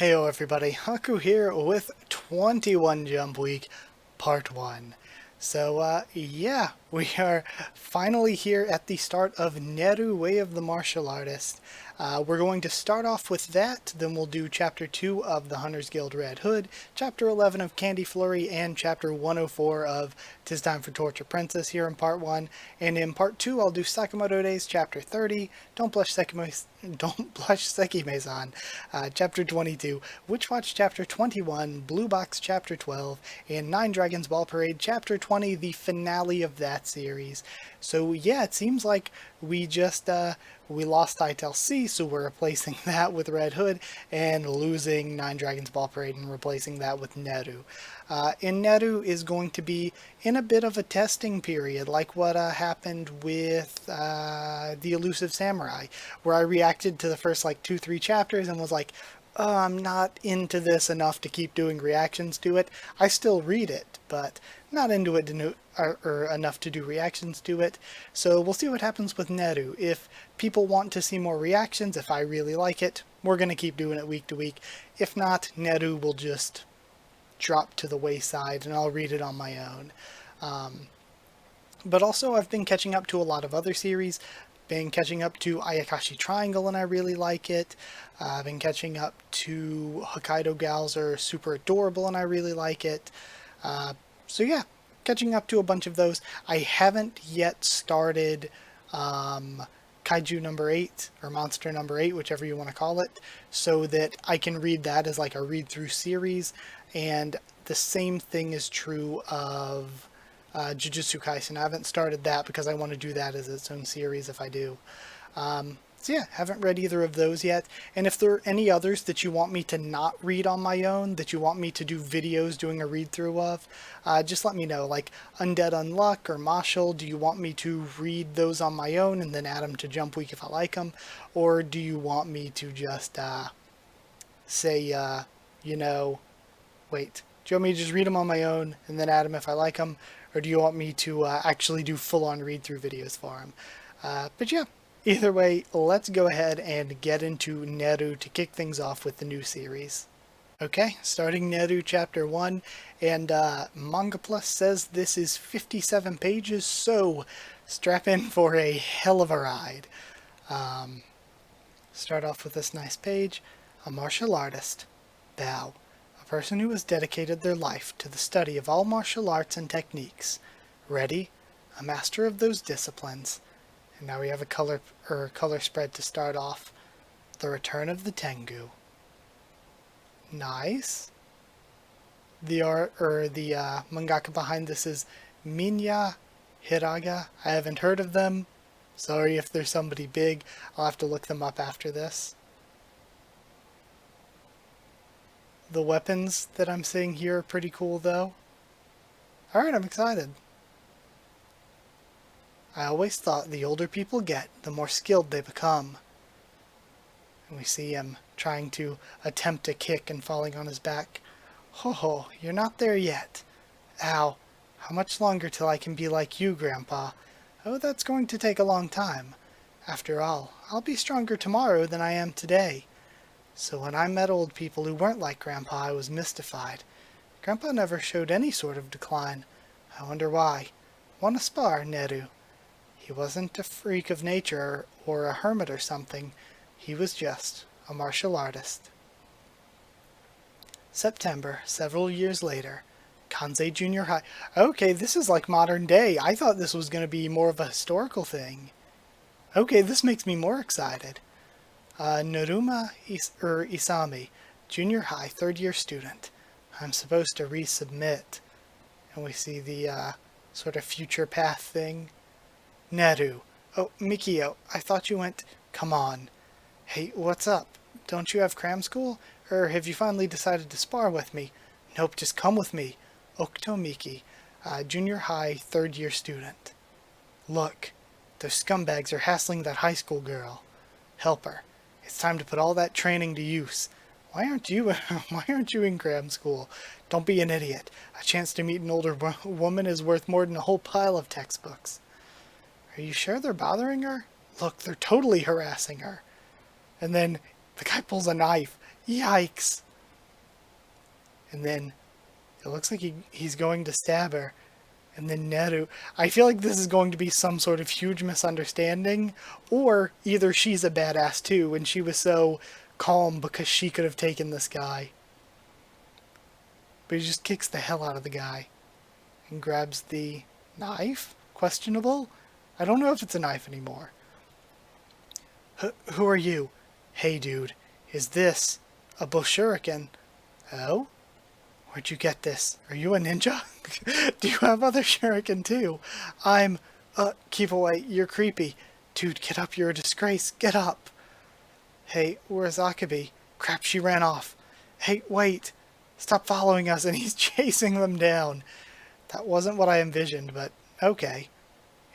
Heyo everybody, Haku here with 21 Jump Week, Part 1. Yeah, we are finally here at the start of Neru, Way of the Martial Artist. We're going to start off with that, then we'll do Chapter 2 of the Hunter's Guild Red Hood, Chapter 11 of Candy Flurry, and Chapter 104 of 'Tis Time for Torture Princess here in Part 1. And in Part 2, I'll do Sakamoto Days, Chapter 30, Don't Blush Sekime-san, Chapter 22, Witch Watch Chapter 21, Blue Box Chapter 12, and Nine Dragons Ball Parade Chapter 20, the finale of that series. So yeah, it seems like we just, we lost Itel C, so we're replacing that with Red Hood, and losing Nine Dragons Ball Parade and replacing that with Neru. And Neru is going to be in a bit of a testing period, like what happened with The Elusive Samurai, where I reacted to the first like 2-3 chapters and was like, oh, I'm not into this enough to keep doing reactions to it. I still read it, but not into it or enough to do reactions to it. So we'll see what happens with Neru. If people want to see more reactions, if I really like it, we're going to keep doing it week to week. If not, Neru will just drop to the wayside and I'll read it on my own. But also I've been catching up to a lot of other series. Been catching up to Ayakashi Triangle and I really like it. I've been catching up to Hokkaido Gals are super adorable and I really like it. So yeah, catching up to a bunch of those. I haven't yet started Kaiju number 8 or Monster number 8, whichever you want to call it, so that I can read that as like a read-through series. And the same thing is true of Jujutsu Kaisen. I haven't started that because I want to do that as its own series if I do. So yeah, haven't read either of those yet. And if there are any others that you want me to not read on my own, that you want me to do videos doing a read-through of, just let me know. Like Undead Unluck or Marshall, do you want me to read those on my own and then add them to Jump Week if I like them? Or do you want me to just say, you know, wait, do you want me to just read them on my own and then add them if I like them? Or do you want me to actually do full-on read-through videos for them? But yeah, either way, let's go ahead and get into Neru to kick things off with the new series. Okay, starting Neru Chapter 1, and Manga Plus says this is 57 pages, so strap in for a hell of a ride. Start off with this nice page. A martial artist. Bao. A person who has dedicated their life to the study of all martial arts and techniques. Ready? A master of those disciplines. And now we have a color spread to start off. The Return of the Tengu. Nice. The mangaka behind this is Minya Hiraga. I haven't heard of them. Sorry if there's somebody big. I'll have to look them up after this. The weapons that I'm seeing here are pretty cool though. Alright, I'm excited. I always thought the older people get, the more skilled they become. And we see him trying to attempt a kick and falling on his back. Ho ho, you're not there yet. Ow, how much longer till I can be like you, Grandpa? Oh, that's going to take a long time. After all, I'll be stronger tomorrow than I am today. So when I met old people who weren't like Grandpa, I was mystified. Grandpa never showed any sort of decline. I wonder why. Want to spar, Neru? He wasn't a freak of nature or a hermit or something. He was just a martial artist. September, several years later. Kansei Junior High. Okay, this is like modern day. I thought this was going to be more of a historical thing. Okay, this makes me more excited. Noruma Isami, Junior High, third-year student. I'm supposed to resubmit. And we see the sort of future path thing. Neru. Oh, Mikio, I thought you went... Come on. Hey, what's up? Don't you have cram school? Or have you finally decided to spar with me? Nope, just come with me. Okuto Miki, Junior High, third-year student. Look, those scumbags are hassling that high school girl. Help her. It's time to put all that training to use. Why aren't you in cram school? Don't be an idiot. A chance to meet an older woman is worth more than a whole pile of textbooks. Are you sure they're bothering her? Look, they're totally harassing her. And then the guy pulls a knife. Yikes. And then it looks like he's going to stab her. And then Neru. I feel like this is going to be some sort of huge misunderstanding, or either she's a badass too, and she was so calm because she could have taken this guy. But he just kicks the hell out of the guy and grabs the knife? Questionable? I don't know if it's a knife anymore. Who are you? Hey, dude. Is this a Boshuriken? Oh? Where'd you get this? Are you a ninja? Do you have other shuriken too? Keep away. You're creepy. Dude, get up. You're a disgrace. Get up. Hey, where's Akabe? Crap, she ran off. Hey, wait. Stop following us. And he's chasing them down. That wasn't what I envisioned, but okay.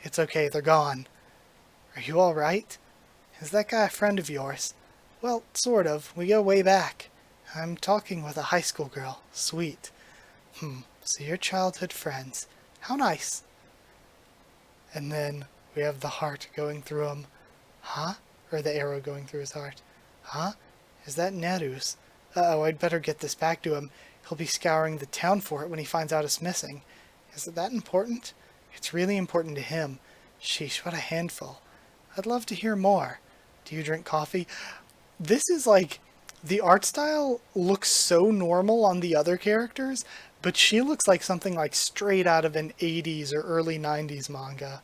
It's okay. They're gone. Are you alright? Is that guy a friend of yours? Well, sort of. We go way back. I'm talking with a high school girl. Sweet. So you're childhood friends. How nice. And then we have the heart going through him. Huh? Or the arrow going through his heart. Huh? Is that Neru's? Uh-oh, I'd better get this back to him. He'll be scouring the town for it when he finds out it's missing. Is it that important? It's really important to him. Sheesh, what a handful. I'd love to hear more. Do you drink coffee? This is like... The art style looks so normal on the other characters, but she looks like something like straight out of an 80s or early 90s manga.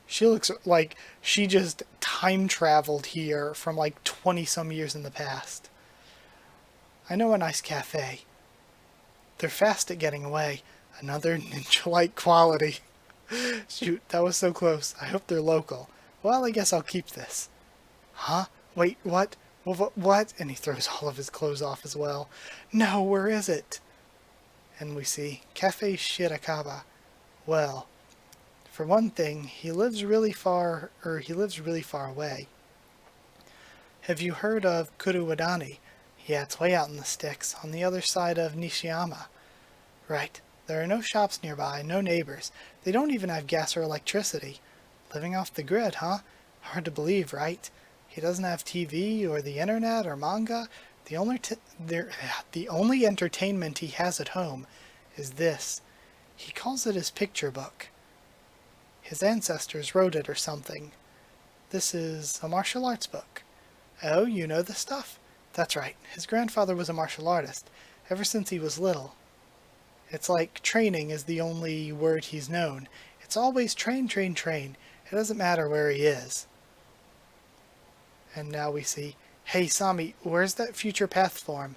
She looks like she just time traveled here from like 20 some years in the past. I know a nice cafe. They're fast at getting away. Another ninja-like quality. Shoot, that was so close. I hope they're local. Well, I guess I'll keep this. Huh? Wait, what? What? And he throws all of his clothes off as well. No, where is it? And we see Cafe Shirakaba. Well, for one thing, he lives really far away. Have you heard of Kuruwadani? Yeah, it's way out in the sticks, on the other side of Nishiyama. Right. There are no shops nearby, no neighbors. They don't even have gas or electricity. Living off the grid, huh? Hard to believe, right? He doesn't have TV or the internet or manga. The only entertainment he has at home is this. He calls it his picture book. His ancestors wrote it or something. This is a martial arts book. Oh, you know the stuff? That's right. His grandfather was a martial artist, ever since he was little. It's like training is the only word he's known. It's always train, train, train. It doesn't matter where he is. And now we see, hey Sami, where's that future path form?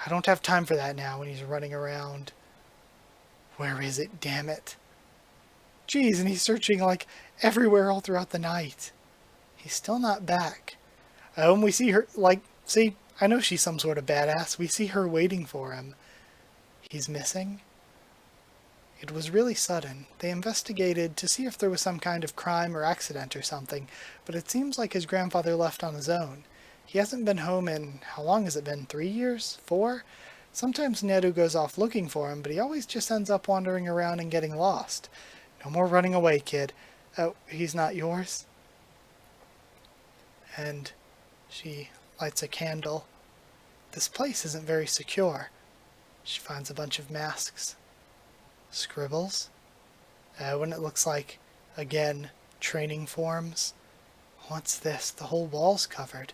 I don't have time for that now when he's running around. Where is it, damn it? Jeez, and he's searching like everywhere all throughout the night. He's still not back. Oh, and we see her, like, see, I know she's some sort of badass. We see her waiting for him. He's missing? It was really sudden. They investigated to see if there was some kind of crime or accident or something, but it seems like his grandfather left on his own. He hasn't been home in, how long has it been, 3 years? 4? Sometimes Neru goes off looking for him, but he always just ends up wandering around and getting lost. No more running away, kid. Oh, he's not yours? And she lights a candle. This place isn't very secure. She finds a bunch of masks. Scribbles. And it looks like, again, training forms. What's this? The whole wall's covered.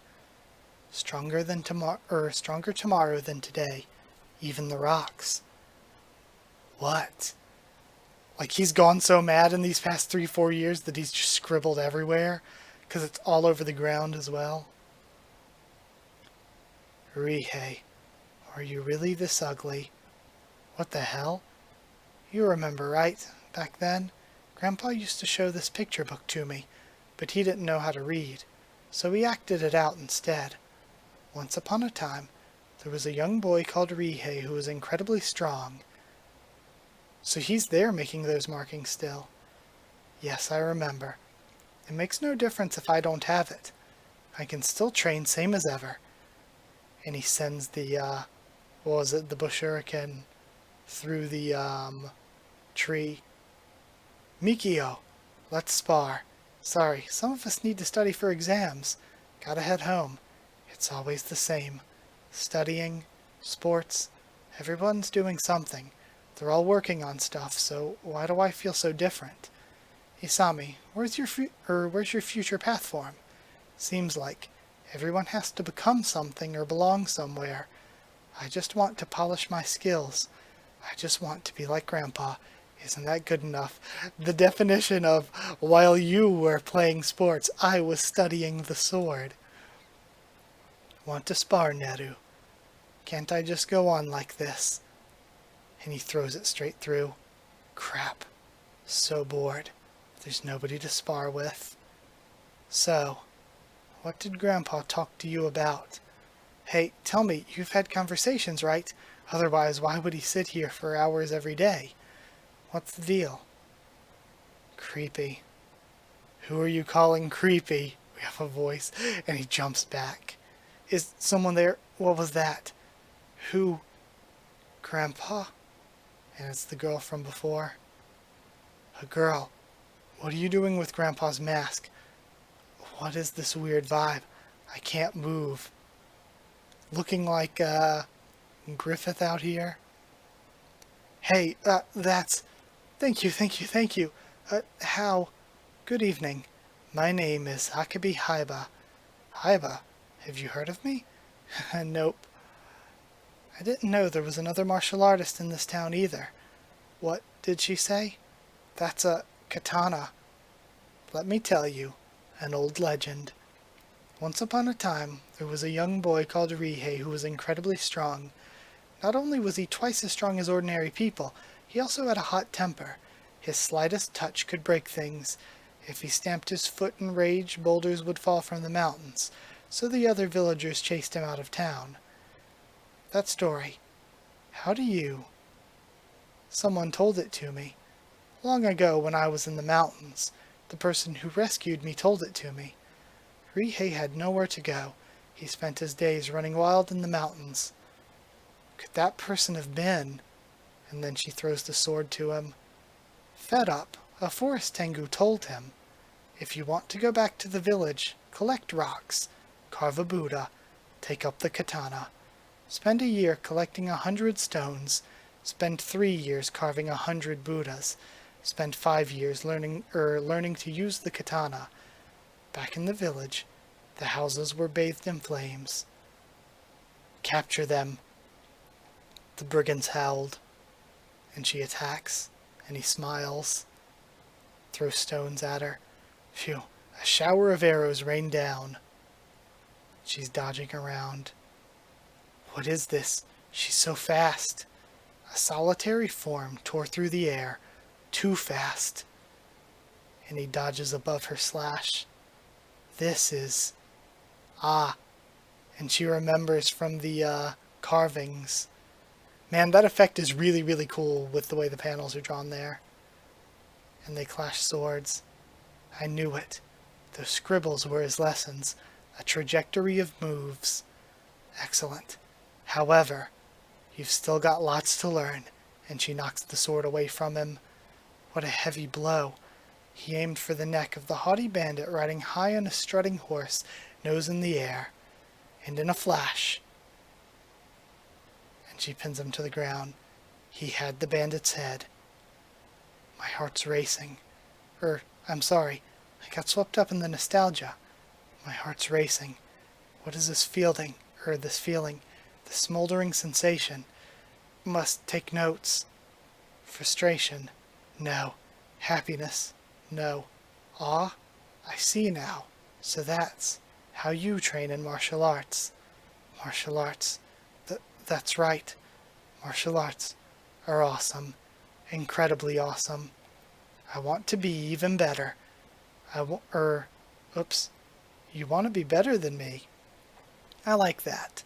Stronger tomorrow than today. Even the rocks. What? Like he's gone so mad in these past 3-4 years that he's just scribbled everywhere? Because it's all over the ground as well. Rihei, are you really this ugly? What the hell? You remember, right? Back then, Grandpa used to show this picture book to me, but he didn't know how to read, so he acted it out instead. Once upon a time, there was a young boy called Rihei who was incredibly strong. So he's there making those markings still. Yes, I remember. It makes no difference if I don't have it. I can still train same as ever. And he sends the, the Boshuriken through the, tree. Mikio, let's spar. Sorry, some of us need to study for exams. Gotta head home. It's always the same. Studying, sports, Everyone's doing something. They're all working on stuff, so why do I feel so different? Isami, where's your future path form? Seems like everyone has to become something or belong somewhere. I just want to polish my skills. I just want to be like Grandpa. Isn't that good enough? The definition of while you were playing sports, I was studying the sword. Want to spar, Neru? Can't I just go on like this? And he throws it straight through. Crap. So bored. There's nobody to spar with. So, what did Grandpa talk to you about? Hey, tell me, you've had conversations, right? Otherwise, why would he sit here for hours every day? What's the deal? Creepy. Who are you calling creepy? We have a voice, and he jumps back. Is someone there? What was that? Who? Grandpa? And it's the girl from before. A girl. What are you doing with Grandpa's mask? What is this weird vibe? I can't move. Looking like, Griffith out here. Hey, that's... Thank you. How? Good evening. My name is Hakabi Haiba. Haiba? Have you heard of me? Nope. I didn't know there was another martial artist in this town either. What did she say? That's a katana. Let me tell you, an old legend. Once upon a time, there was a young boy called Rihei who was incredibly strong. Not only was he twice as strong as ordinary people, he also had a hot temper. His slightest touch could break things. If he stamped his foot in rage, boulders would fall from the mountains, so the other villagers chased him out of town. That story. How do you? Someone told it to me. Long ago when I was in the mountains, the person who rescued me told it to me. Rihei had nowhere to go. He spent his days running wild in the mountains. Could that person have been? And then she throws the sword to him. Fed up, a forest tengu told him, if you want to go back to the village, collect rocks, carve a Buddha, take up the katana. Spend a year collecting 100 stones, spend 3 years carving 100 Buddhas, spend 5 years learning to use the katana. Back in the village, the houses were bathed in flames. Capture them. The brigands howled, and she attacks, and he smiles, throws stones at her. Phew, a shower of arrows rain down. She's dodging around. What is this? She's so fast. A solitary form tore through the air, too fast. And he dodges above her slash. This is... Ah. And she remembers from the carvings. Man, that effect is really, really cool with the way the panels are drawn there. And they clash swords. I knew it. Those scribbles were his lessons. A trajectory of moves. Excellent. However, you've still got lots to learn. And she knocks the sword away from him. What a heavy blow. He aimed for the neck of the haughty bandit riding high on a strutting horse, nose in the air. And in a flash... And she pins him to the ground. He had the bandit's head. My heart's racing. I'm sorry. I got swept up in the nostalgia. My heart's racing. What is this feeling? This smoldering sensation. Must take notes. Frustration. No. Happiness. No. Awe? I see now. So that's how you train in martial arts. Martial arts. That's right. Martial arts are awesome. Incredibly awesome. I want to be even better. Oops. You want to be better than me? I like that.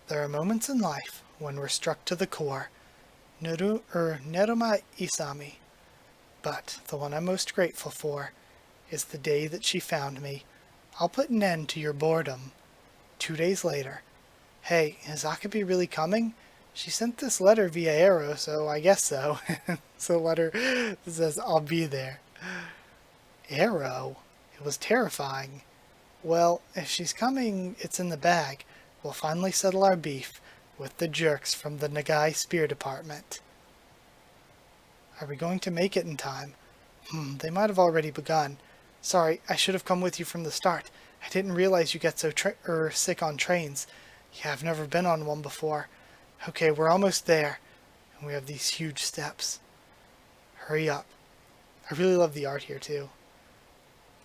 There are moments in life when we're struck to the core. Neruma Isami. But the one I'm most grateful for is the day that she found me. I'll put an end to your boredom. 2 days later. Hey, is Akabi really coming? She sent this letter via arrow, so I guess so. It's a letter that says, I'll be there. Arrow? It was terrifying. Well, if she's coming, it's in the bag. We'll finally settle our beef. with the jerks from the Nagai Spear Department. Are we going to make it in time? They might have already begun. Sorry, I should have come with you from the start. I didn't realize you get so sick on trains. Yeah, I've never been on one before. Okay, we're almost there. And we have these huge steps. Hurry up. I really love the art here, too.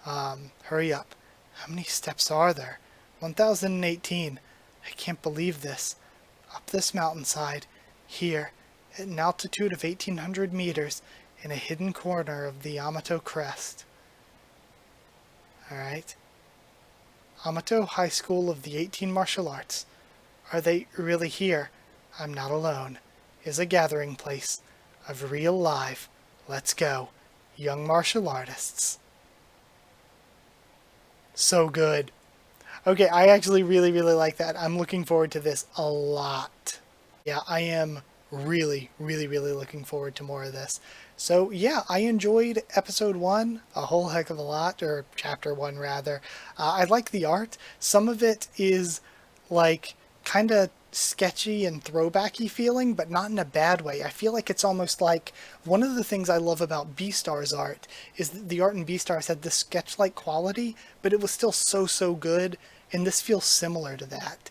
Hurry up. How many steps are there? 1018. I can't believe this. Up this mountainside, here, at an altitude of 1800 meters, in a hidden corner of the Yamato Crest. Alright. Yamato High School of the 18 Martial Arts. Are they really here? I'm not alone. Is a gathering place of real live, let's go, young martial artists. So good. Okay, I actually really like that. I'm looking forward to this a lot. Yeah, I am really looking forward to more of this. So yeah, I enjoyed episode 1 a whole heck of a lot, or chapter 1 rather. I like the art. Some of it is like kind of sketchy and throwbacky feeling, but not in a bad way. I feel like it's almost like one of the things I love about Beastar's art is that the art in Beastars had this sketch-like quality, but it was still so good, and this feels similar to that.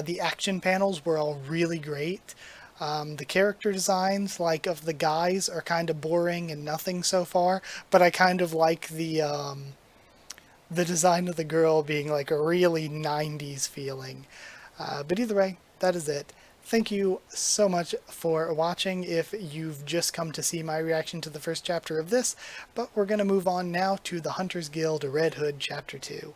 The action panels were all really great. The character designs, like of the guys, are kind of boring and nothing so far, but I kind of like the design of the girl being like a really 90s feeling. But either way, that is it. Thank you so much for watching if you've just come to see my reaction to the first chapter of this, but we're going to move on now to the Hunter's Guild Red Hood Chapter 2.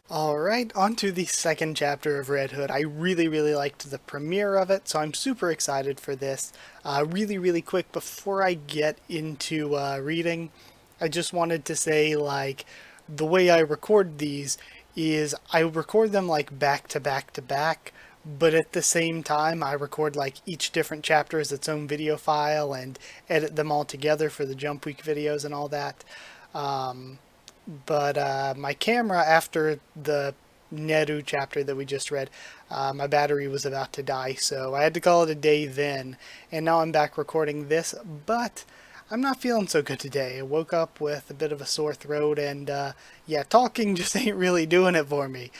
Alright, on to the second chapter of Red Hood. I really liked the premiere of it, so I'm super excited for this. Really quick, before I get into reading, I just wanted to say, like, the way I record these is I record them like back to back, but at the same time I record like each different chapter as its own video file and edit them all together for the Jump Week videos and all that. But my camera, after the Neru chapter that we just read, my battery was about to die, so I had to call it a day then, and now I'm back recording this, but I'm not feeling so good today. I woke up with a bit of a sore throat, and yeah, talking just ain't really doing it for me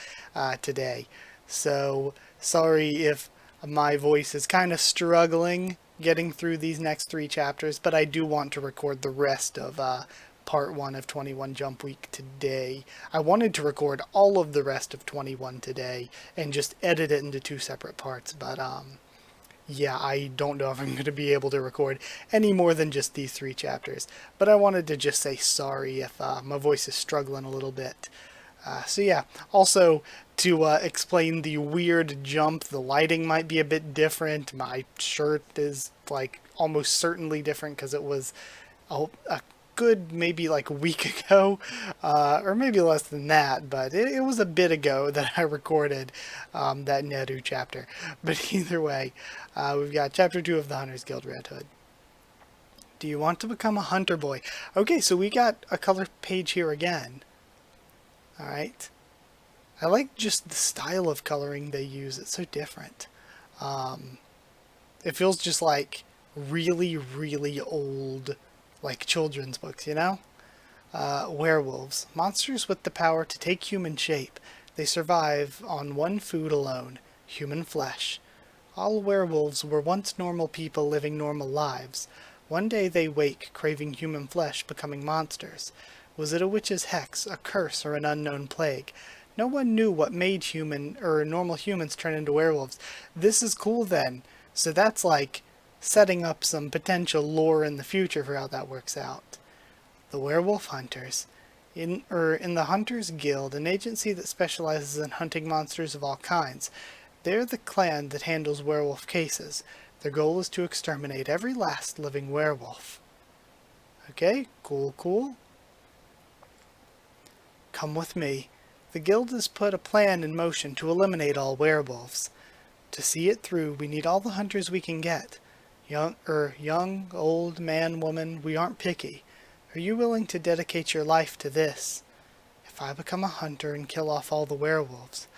today. So, sorry if my voice is kind of struggling getting through these next 3 chapters, but I do want to record the rest of Part 1 of 21 Jump Week today. I wanted to record all of the rest of 21 today and just edit it into 2 separate parts, but yeah, I don't know if I'm going to be able to record any more than just these 3 chapters. But I wanted to just say sorry if my voice is struggling a little bit. So yeah, also to explain the weird jump, the lighting might be a bit different. My shirt is like almost certainly different because it was a good maybe like a week ago, or maybe less than that, but it was a bit ago that I recorded that Neru chapter. But either way, we've got chapter 2 of the Hunter's Guild Red Hood. Do you want to become a hunter boy? Okay, so we got a color page here again. Alright. I like just the style of coloring they use. It's so different. It feels just like really old, like children's books, you know? Werewolves. Monsters with the power to take human shape. They survive on one food alone, human flesh. All werewolves were once normal people living normal lives. One day they wake, craving human flesh, becoming monsters. Was it a witch's hex, a curse, or an unknown plague? No one knew what made normal humans turn into werewolves. This is cool then. So that's like setting up some potential lore in the future for how that works out. The Werewolf Hunters. In the Hunters Guild, an agency that specializes in hunting monsters of all kinds. They're the clan that handles werewolf cases. Their goal is to exterminate every last living werewolf. Okay, cool. Come with me. The guild has put a plan in motion to eliminate all werewolves. To see it through, we need all the hunters we can get. Young, old, man, woman, we aren't picky. Are you willing to dedicate your life to this? If I become a hunter and kill off all the werewolves,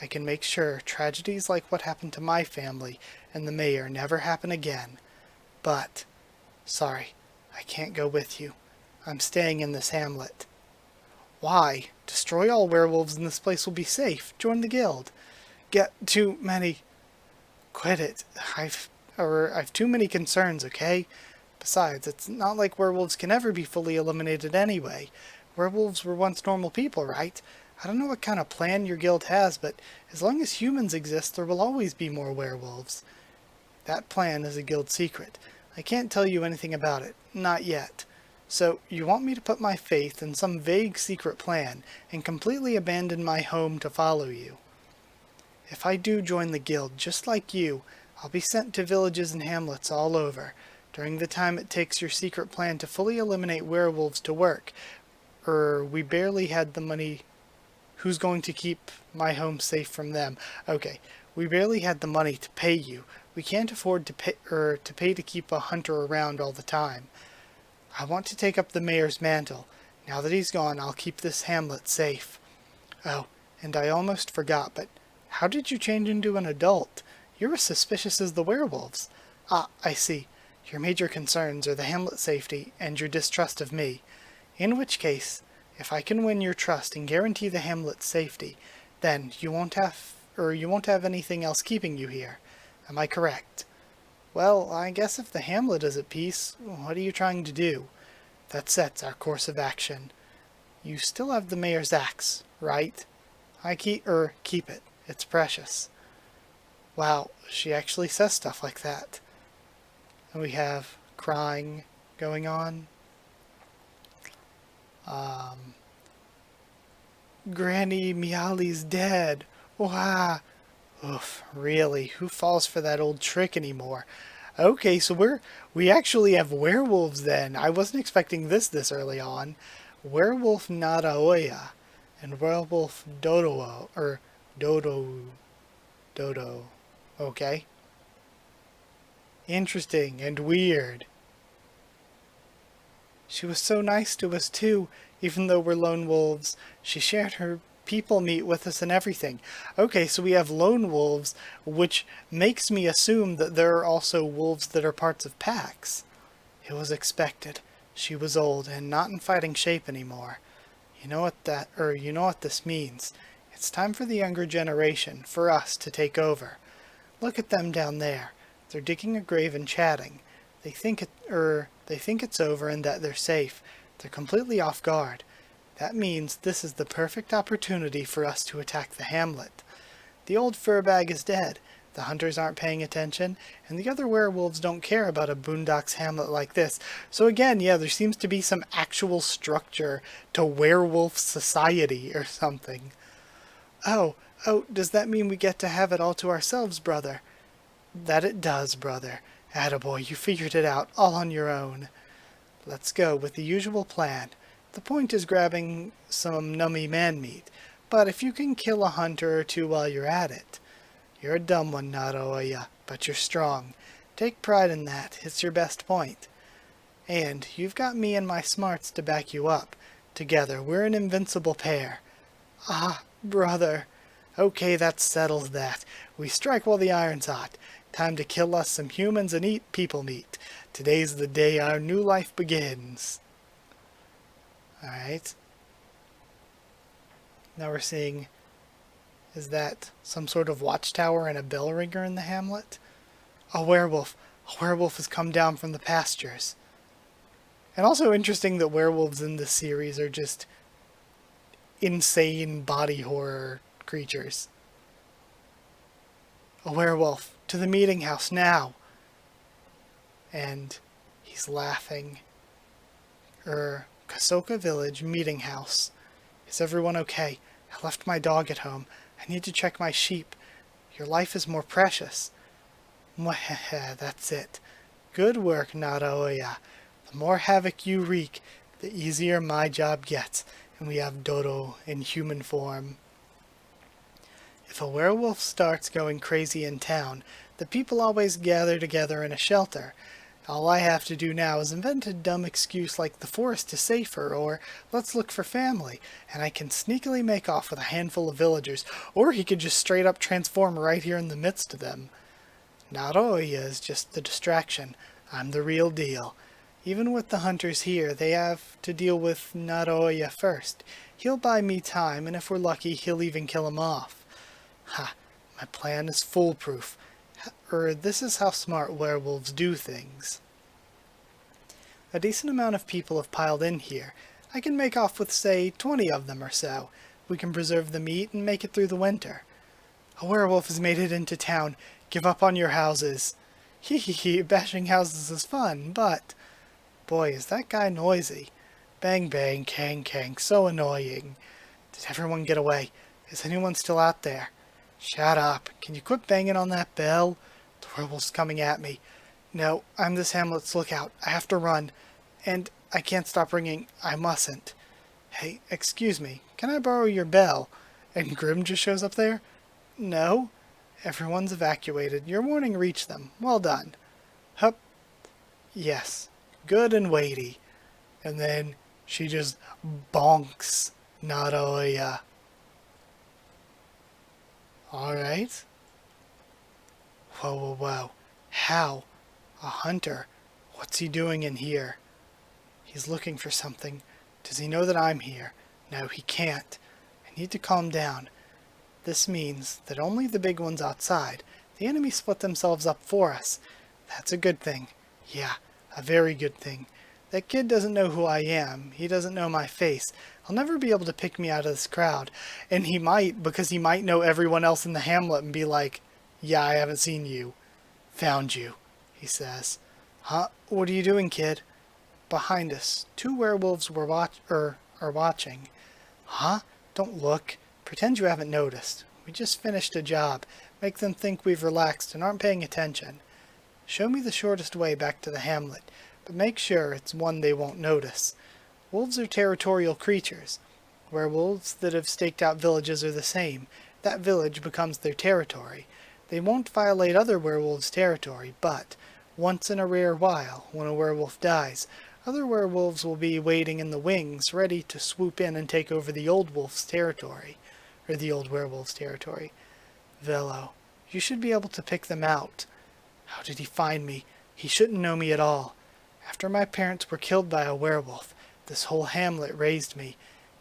I can make sure tragedies like what happened to my family and the mayor never happen again. But, sorry, I can't go with you. I'm staying in this hamlet. Why? Destroy all werewolves and this place will be safe. Join the guild. Get too many. Quit it. I've too many concerns, okay? Besides, it's not like werewolves can ever be fully eliminated anyway. Werewolves were once normal people, right? I don't know what kind of plan your guild has, but as long as humans exist, there will always be more werewolves. That plan is a guild secret. I can't tell you anything about it. Not yet. So, you want me to put my faith in some vague secret plan and completely abandon my home to follow you? If I do join the guild, just like you, I'll be sent to villages and hamlets all over. During the time it takes your secret plan to fully eliminate werewolves to work, we barely had the money. Who's going to keep my home safe from them? Okay, we barely had the money to pay you. We can't afford to pay to keep a hunter around all the time. I want to take up the mayor's mantle. Now that he's gone, I'll keep this hamlet safe. Oh, and I almost forgot, but how did you change into an adult? You're as suspicious as the werewolves. Ah, I see. Your major concerns are the hamlet's safety and your distrust of me. In which case, if I can win your trust and guarantee the hamlet's safety, then you won't have anything else keeping you here. Am I correct? Well, I guess if the hamlet is at peace, what are you trying to do? That sets our course of action. You still have the mayor's axe, right? Keep it. It's precious. Wow, she actually says stuff like that. And we have crying going on. Granny Miali's dead. Wow. Oof, really? Who falls for that old trick anymore? Okay, so we actually have werewolves then. I wasn't expecting this early on. Werewolf Naraoya and Werewolf Dodo. Okay. Interesting and weird. She was so nice to us too, even though we're lone wolves. She shared her people meat with us and everything. Okay, so we have lone wolves, which makes me assume that there are also wolves that are parts of packs. It was expected. She was old and not in fighting shape anymore. You know what this means. It's time for the younger generation, for us, to take over. Look at them down there. They're digging a grave and chatting. They think it's over and that they're safe. They're completely off guard. That means this is the perfect opportunity for us to attack the hamlet. The old furbag is dead, the hunters aren't paying attention, and the other werewolves don't care about a boondocks hamlet like this. So again, yeah, there seems to be some actual structure to werewolf society or something. Oh, does that mean we get to have it all to ourselves, brother? That it does, brother. Attaboy, you figured it out, all on your own. Let's go with the usual plan. The point is grabbing some nummy man meat, but if you can kill a hunter or two while you're at it. You're a dumb one, Naroya, but you're strong. Take pride in that, it's your best point. And you've got me and my smarts to back you up. Together, we're an invincible pair. Ah, brother. Okay, that settles that. We strike while the iron's hot. Time to kill us some humans and eat people meat. Today's the day our new life begins. Alright. Now we're seeing, is that some sort of watchtower and a bell ringer in the hamlet? A werewolf. A werewolf has come down from the pastures. And also interesting that werewolves in this series are just insane body horror creatures. A werewolf. To the meeting house now. And he's laughing. Kasoka Village Meeting House. Is everyone okay? I left my dog at home. I need to check my sheep. Your life is more precious. Mwahehe, that's it. Good work, Naraoya. The more havoc you wreak, the easier my job gets, and we have Dodo in human form. If a werewolf starts going crazy in town, the people always gather together in a shelter. All I have to do now is invent a dumb excuse like the forest is safer or let's look for family, and I can sneakily make off with a handful of villagers, or he could just straight up transform right here in the midst of them. Naroya is just the distraction. I'm the real deal. Even with the hunters here, they have to deal with Naroya first. He'll buy me time, and if we're lucky, he'll even kill him off. Ha! My plan is foolproof. This is how smart werewolves do things. A decent amount of people have piled in here. I can make off with, say, 20 of them or so. We can preserve the meat and make it through the winter. A werewolf has made it into town. Give up on your houses. Hee hee hee, bashing houses is fun, but... Boy, is that guy noisy. Bang bang, kang kang, so annoying. Did everyone get away? Is anyone still out there? Shut up. Can you quit banging on that bell? The werewolf's coming at me. No, I'm this hamlet's lookout. I have to run. And I can't stop ringing. I mustn't. Hey, excuse me. Can I borrow your bell? And Grim just shows up there? No. Everyone's evacuated. Your warning reached them. Well done. Hup. Yes. Good and weighty. And then she just bonks Naroya. Alright. Whoa, whoa, whoa. How? A hunter? What's he doing in here? He's looking for something. Does he know that I'm here? No, he can't. I need to calm down. This means that only the big ones outside. The enemy split themselves up for us. That's a good thing. Yeah, a very good thing. That kid doesn't know who I am. He doesn't know my face. He'll never be able to pick me out of this crowd. And he might, because he might know everyone else in the hamlet and be like, yeah, I haven't seen you. Found you, he says. Huh? What are you doing, kid? Behind us, 2 werewolves are watching. Huh? Don't look. Pretend you haven't noticed. We just finished a job. Make them think we've relaxed and aren't paying attention. Show me the shortest way back to the hamlet, but make sure it's one they won't notice. Wolves are territorial creatures. Werewolves that have staked out villages are the same. That village becomes their territory. They won't violate other werewolves' territory, but once in a rare while, when a werewolf dies, other werewolves will be waiting in the wings, ready to swoop in and take over the old wolf's territory, or the old werewolf's territory. Velo, you should be able to pick them out. How did he find me? He shouldn't know me at all. After my parents were killed by a werewolf, this whole hamlet raised me.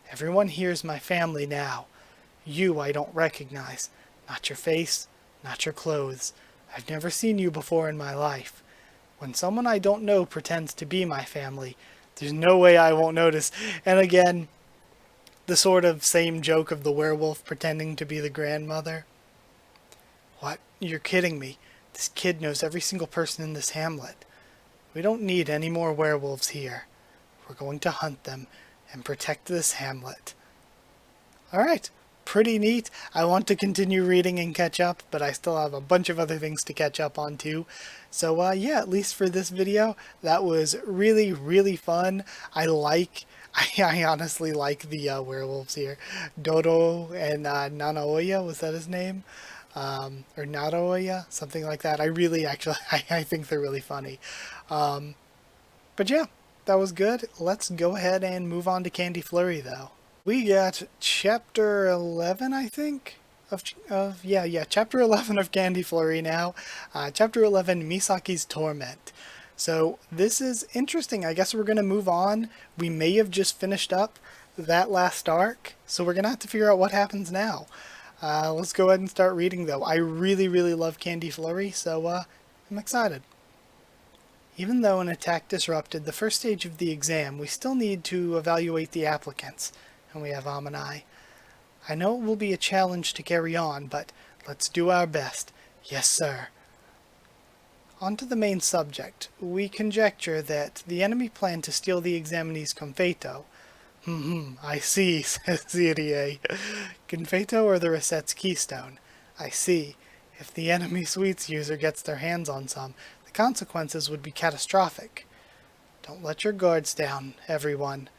Everyone here's my family now. You I don't recognize. Not your face, not your clothes. I've never seen you before in my life. When someone I don't know pretends to be my family, there's no way I won't notice. And again, the sort of same joke of the werewolf pretending to be the grandmother. What? You're kidding me. This kid knows every single person in this hamlet. We don't need any more werewolves here. We're going to hunt them and protect this hamlet. Alright, pretty neat. I want to continue reading and catch up, but I still have a bunch of other things to catch up on too. So yeah, at least for this video, that was really, really fun. I honestly like the werewolves here. Dodo and Nanaoya, was that his name? Or Naroya, something like that. I really actually, I think they're really funny. But yeah, that was good. Let's go ahead and move on to Candy Flurry though. We got chapter 11, I think, chapter 11 of Candy Flurry now. Chapter 11, Misaki's Torment. So this is interesting. I guess we're going to move on. We may have just finished up that last arc, so we're going to have to figure out what happens now. Let's go ahead and start reading though. I really, really love Candy Flurry, so I'm excited. Even though an attack disrupted the first stage of the exam, we still need to evaluate the applicants. And we have Amanai. I know it will be a challenge to carry on, but let's do our best. Yes, sir. On to the main subject. We conjecture that the enemy planned to steal the examinee's confeito. I see, says Zirie. Confeito or the Resette's keystone? I see. If the enemy sweets user gets their hands on some, the consequences would be catastrophic. Don't let your guards down, everyone.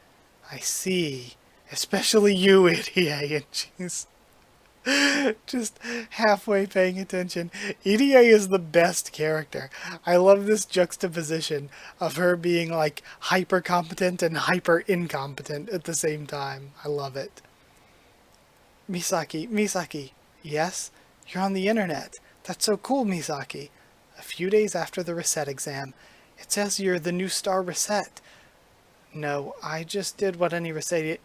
I see. Especially you, idiot. And Just halfway paying attention. EDA is the best character. I love this juxtaposition of her being like hyper competent and hyper incompetent at the same time. I love it. Misaki. Yes? You're on the internet. That's so cool, Misaki. A few days after the reset exam, it says you're the new star reset. No, I just did what any reset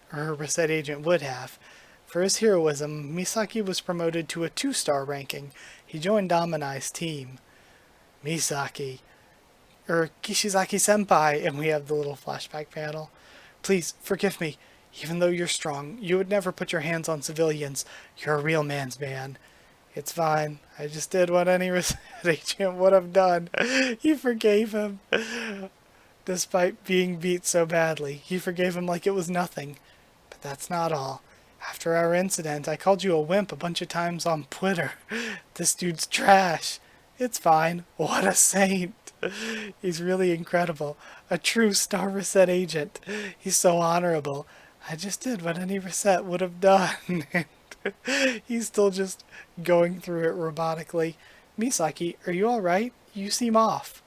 agent would have. For his heroism, Misaki was promoted to a 2-star ranking. He joined Damanai's team. Misaki. Kishizaki-senpai, and we have the little flashback panel. Please, forgive me. Even though you're strong, you would never put your hands on civilians. You're a real man's man. It's fine. I just did what any reset agent would have done. He forgave him. Despite being beat so badly, he forgave him like it was nothing. But that's not all. After our incident, I called you a wimp a bunch of times on Twitter. This dude's trash. It's fine. What a saint. He's really incredible. A true star reset agent. He's so honorable. I just did what any reset would have done. He's still just going through it robotically. Misaki, are you alright? You seem off.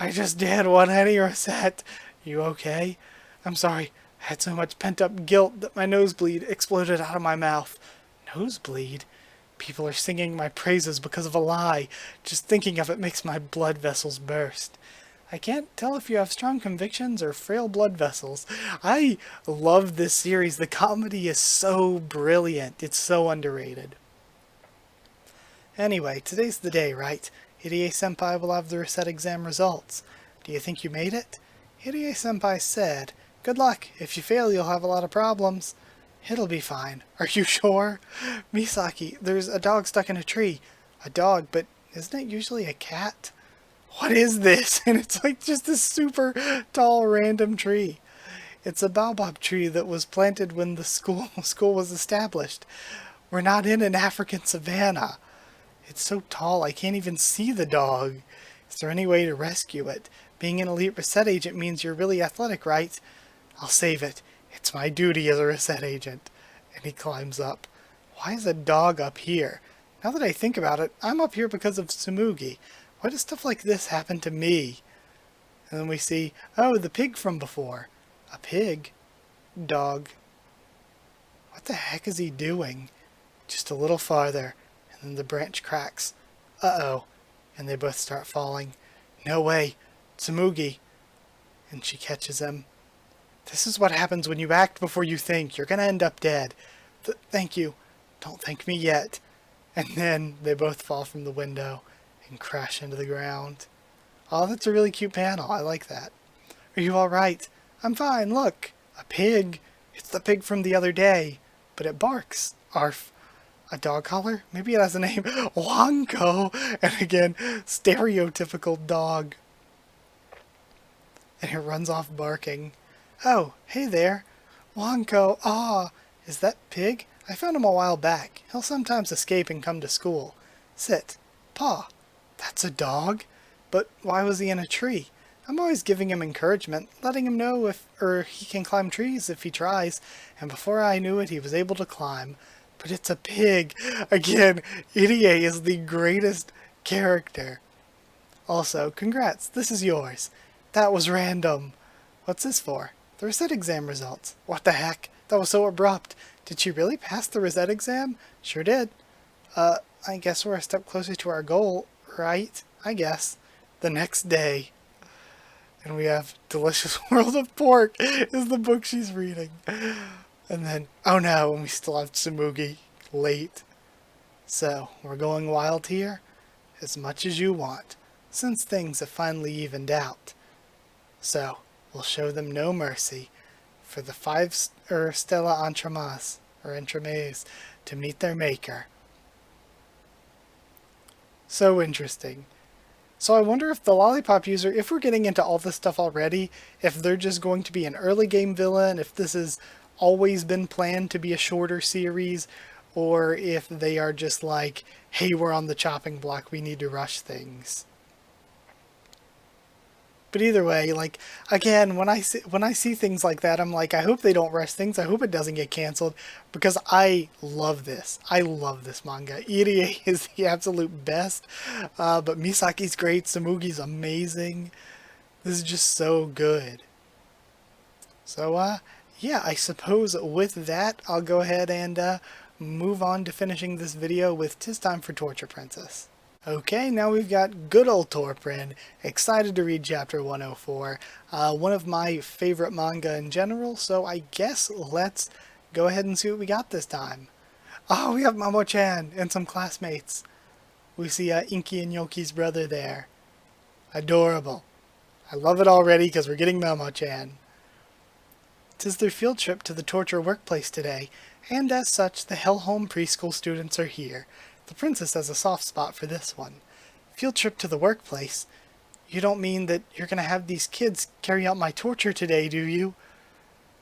I just did what any reset. You okay? I'm sorry. I had so much pent-up guilt that my nosebleed exploded out of my mouth. Nosebleed? People are singing my praises because of a lie. Just thinking of it makes my blood vessels burst. I can't tell if you have strong convictions or frail blood vessels. I love this series. The comedy is so brilliant. It's so underrated. Anyway, today's the day, right? Hirie-senpai will have the reset exam results. Do you think you made it? Hirie-senpai said, good luck. If you fail, you'll have a lot of problems. It'll be fine. Are you sure? Misaki, there's a dog stuck in a tree. A dog, but isn't it usually a cat? What is this? And it's like just this super tall random tree. It's a baobab tree that was planted when the school was established. We're not in an African savanna. It's so tall I can't even see the dog. Is there any way to rescue it? Being an elite reset agent means you're really athletic, right? I'll save it. It's my duty as a reset agent. And he climbs up. Why is a dog up here? Now that I think about it, I'm up here because of Tsumugi. Why does stuff like this happen to me? And then we see, oh, the pig from before. A pig? Dog. What the heck is he doing? Just a little farther, and then the branch cracks. Uh-oh. And they both start falling. No way. Tsumugi. And she catches him. This is what happens when you act before you think. You're gonna end up dead. Thank you. Don't thank me yet. And then they both fall from the window and crash into the ground. Oh, that's a really cute panel. I like that. Are you alright? I'm fine, look. A pig. It's the pig from the other day. But it barks. Arf. A dog collar? Maybe it has a name. Wanko! And again, stereotypical dog. And it runs off barking. Oh, hey there. Wanko. Ah, is that pig? I found him a while back. He'll sometimes escape and come to school. Sit. Paw. That's a dog? But why was he in a tree? I'm always giving him encouragement, letting him know he can climb trees if he tries, and before I knew it, he was able to climb. But it's a pig. Again, Irie is the greatest character. Also, congrats, this is yours. That was random. What's this for? The reset exam results. What the heck? That was so abrupt. Did she really pass the reset exam? Sure did. I guess we're a step closer to our goal. Right? I guess. The next day. And we have Delicious World of Pork is the book she's reading. And then, oh no, and we still have Tsumugi late. So, we're going wild here? As much as you want, since things have finally evened out. So, we'll show them no mercy for the 5 Stella Entremets to meet their maker. So interesting. So I wonder if the Lollipop user, if we're getting into all this stuff already, if they're just going to be an early game villain, if this has always been planned to be a shorter series, or if they are just like, hey, we're on the chopping block, we need to rush things. But either way, like, again, when I see things like that, I'm like, I hope they don't rush things. I hope it doesn't get canceled because I love this. I love this manga. Irie is the absolute best, but Misaki's great. Samugi's amazing. This is just so good. So, yeah, I suppose with that, I'll go ahead and move on to finishing this video with "'Tis Time for Torture Princess." Okay, now we've got good old TorPrin. Excited to read chapter 104. One of my favorite manga in general, so I guess let's go ahead and see what we got this time. Oh, we have Mamo-chan and some classmates. We see Inky and Yoki's brother there. Adorable. I love it already because we're getting Mamo-chan. 'Tis their field trip to the torture workplace today, and as such, the Hellholm preschool students are here. The princess has a soft spot for this one. Field trip to the workplace? You don't mean that you're going to have these kids carry out my torture today, do you?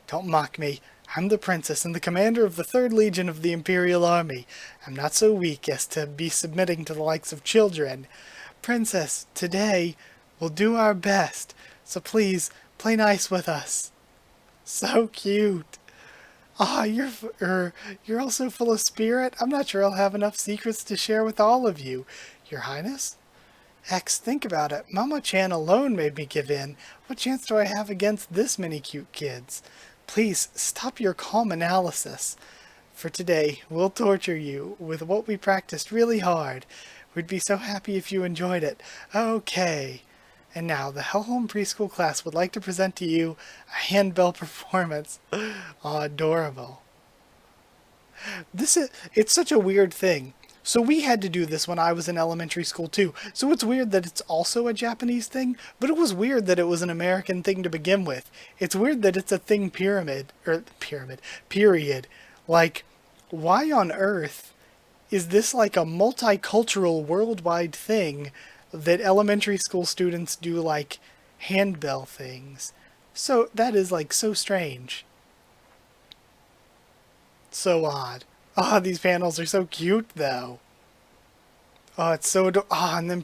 Don't mock me. I'm the princess and the commander of the 3rd Legion of the Imperial Army. I'm not so weak as to be submitting to the likes of children. Princess, today, we'll do our best, so please, play nice with us. So cute. Ah, you're also full of spirit. I'm not sure I'll have enough secrets to share with all of you. Your Highness? Hex, think about it. Mamo-chan alone made me give in. What chance do I have against this many cute kids? Please, stop your calm analysis. For today, we'll torture you with what we practiced really hard. We'd be so happy if you enjoyed it. Okay. And now, the Hellholm Preschool class would like to present to you a handbell performance. Oh, adorable. It's such a weird thing. So we had to do this when I was in elementary school too. So it's weird that it's also a Japanese thing, but it was weird that it was an American thing to begin with. It's weird that it's a thing period. Like, why on earth is this like a multicultural worldwide thing that elementary school students do like handbell things? So that is like so strange. So odd. Ah, these panels are so cute though. Oh, it's so and then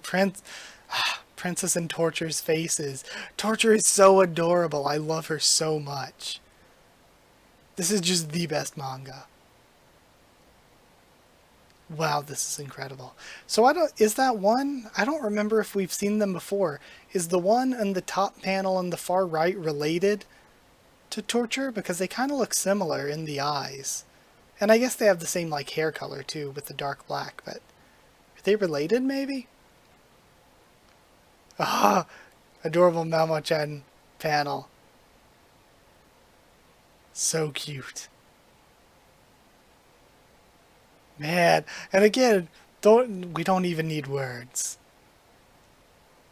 Princess and Torture's faces. Torture is so adorable. I love her so much. This is just the best manga. Wow, this is incredible. So is that one? I don't remember if we've seen them before. Is the one in the top panel on the far right related to Torture? Because they kind of look similar in the eyes. And I guess they have the same like hair color too with the dark black, but are they related maybe? Ah, adorable Mamo-chan panel. So cute. Man, and again, we don't even need words.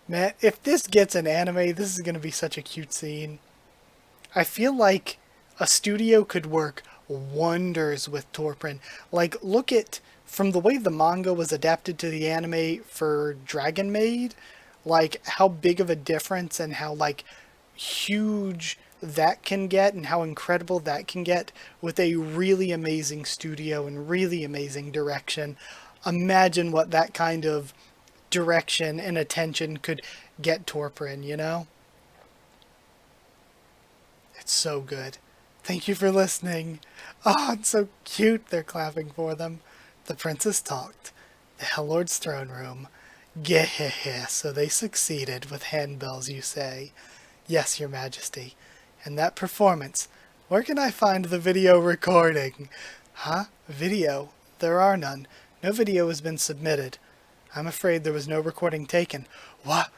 Man, if this gets an anime, this is going to be such a cute scene. I feel like a studio could work wonders with TorPrin. Like, look at, from the way the manga was adapted to the anime for Dragon Maid, like, how big of a difference and how, like, huge that can get and how incredible that can get with a really amazing studio and really amazing direction. Imagine what that kind of direction and attention could get TorPrin, you know? It's so good. Thank you for listening. Oh, it's so cute. They're clapping for them. The princess talked. The Hell Lord's throne room. Gehehe, so they succeeded with handbells, you say? Yes, your majesty. And that performance. Where can I find the video recording? Huh? Video? There are none. No video has been submitted. I'm afraid there was no recording taken. What?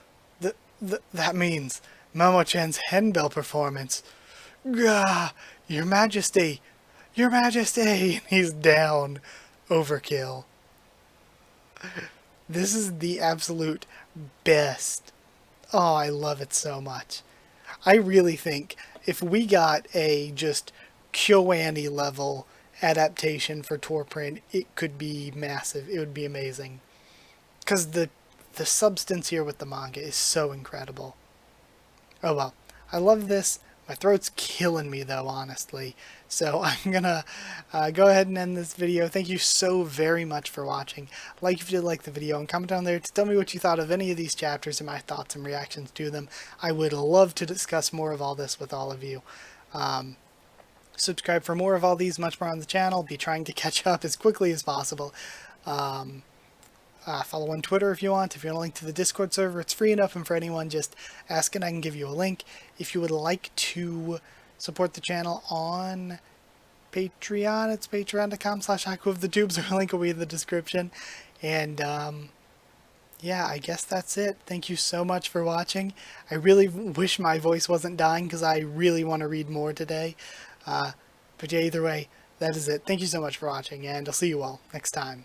That means Mamo-chan's handbell performance. Gah! Your majesty! Your majesty! He's down. Overkill. This is the absolute best. Oh, I love it so much. I really think if we got a just KyoAni level adaptation for TorPrin, it could be massive. It would be amazing. Because the substance here with the manga is so incredible. Oh well. I love this. My throat's killing me though, honestly. So I'm gonna go ahead and end this video. Thank you so very much for watching. Like if you did like the video, and comment down there to tell me what you thought of any of these chapters and my thoughts and reactions to them. I would love to discuss more of all this with all of you. Subscribe for more of all these, much more on the channel. Be trying to catch up as quickly as possible. Follow on Twitter if you want. If you want a link to the Discord server, it's free and open for anyone. Just ask and I can give you a link. If you would like to support the channel on Patreon, it's patreon.com/Haku of the Tubes, or a link will be in the description. And yeah, I guess that's it. Thank you so much for watching. I really wish my voice wasn't dying because I really want to read more today. But yeah, either way, that is it. Thank you so much for watching, and I'll see you all next time.